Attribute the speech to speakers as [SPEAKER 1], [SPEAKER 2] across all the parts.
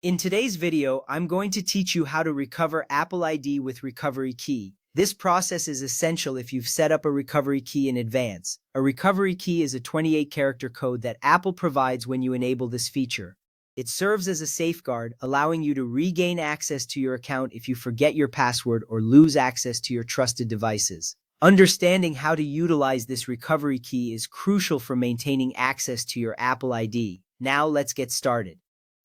[SPEAKER 1] In today's video, I'm going to teach you how to recover Apple ID with Recovery Key. This process is essential if you've set up a recovery key in advance. A recovery key is a 28-character code that Apple provides when you enable this feature. It serves as a safeguard, allowing you to regain access to your account if you forget your password or lose access to your trusted devices. Understanding how to utilize this recovery key is crucial for maintaining access to your Apple ID. Now let's get started.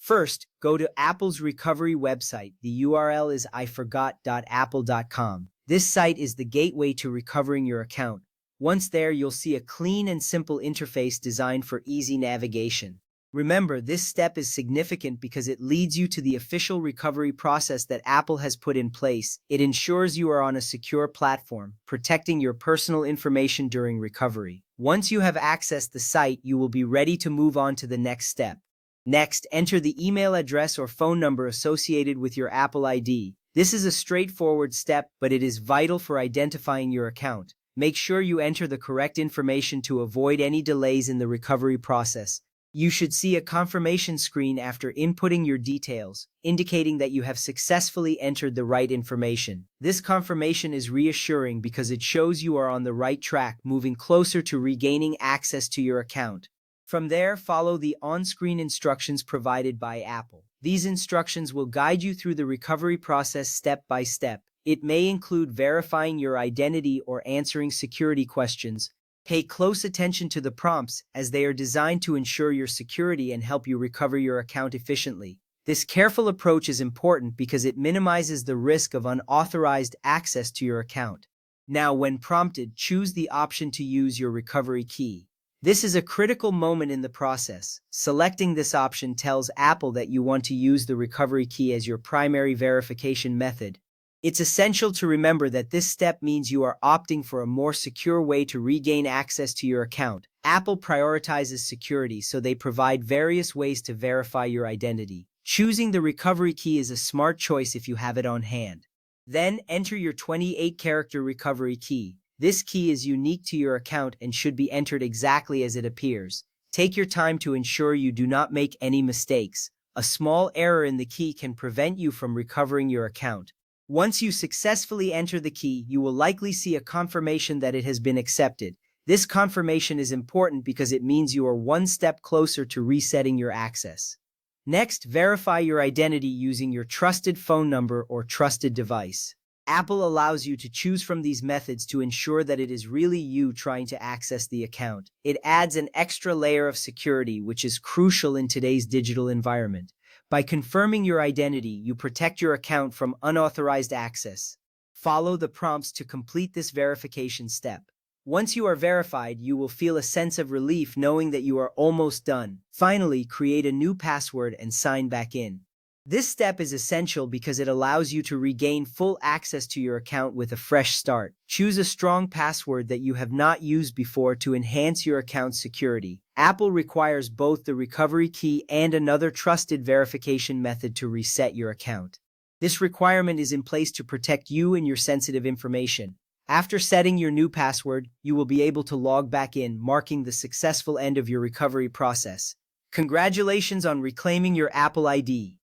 [SPEAKER 1] First, go to Apple's recovery website. The URL is iforgot.apple.com. This site is the gateway to recovering your account. Once there, you'll see a clean and simple interface designed for easy navigation. Remember, this step is significant because it leads you to the official recovery process that Apple has put in place. It ensures you are on a secure platform, protecting your personal information during recovery. Once you have accessed the site, you will be ready to move on to the next step. Next, enter the email address or phone number associated with your Apple ID. This is a straightforward step, but it is vital for identifying your account. Make sure you enter the correct information to avoid any delays in the recovery process. You should see a confirmation screen after inputting your details, indicating that you have successfully entered the right information. This confirmation is reassuring because it shows you are on the right track, moving closer to regaining access to your account. From there, follow the on-screen instructions provided by Apple. These instructions will guide you through the recovery process step by step. It may include verifying your identity or answering security questions. Pay close attention to the prompts, as they are designed to ensure your security and help you recover your account efficiently. This careful approach is important because it minimizes the risk of unauthorized access to your account. Now, when prompted, choose the option to use your recovery key. This is a critical moment in the process. Selecting this option tells Apple that you want to use the recovery key as your primary verification method. It's essential to remember that this step means you are opting for a more secure way to regain access to your account. Apple prioritizes security, so they provide various ways to verify your identity. Choosing the recovery key is a smart choice if you have it on hand. Then enter your 28-character recovery key. This key is unique to your account and should be entered exactly as it appears. Take your time to ensure you do not make any mistakes. A small error in the key can prevent you from recovering your account. Once you successfully enter the key, you will likely see a confirmation that it has been accepted. This confirmation is important because it means you are one step closer to resetting your access. Next, verify your identity using your trusted phone number or trusted device. Apple allows you to choose from these methods to ensure that it is really you trying to access the account. It adds an extra layer of security, which is crucial in today's digital environment. By confirming your identity, you protect your account from unauthorized access. Follow the prompts to complete this verification step. Once you are verified, you will feel a sense of relief knowing that you are almost done. Finally, create a new password and sign back in. This step is essential because it allows you to regain full access to your account with a fresh start. Choose a strong password that you have not used before to enhance your account's security. Apple requires both the recovery key and another trusted verification method to reset your account. This requirement is in place to protect you and your sensitive information. After setting your new password, you will be able to log back in, marking the successful end of your recovery process. Congratulations on reclaiming your Apple ID.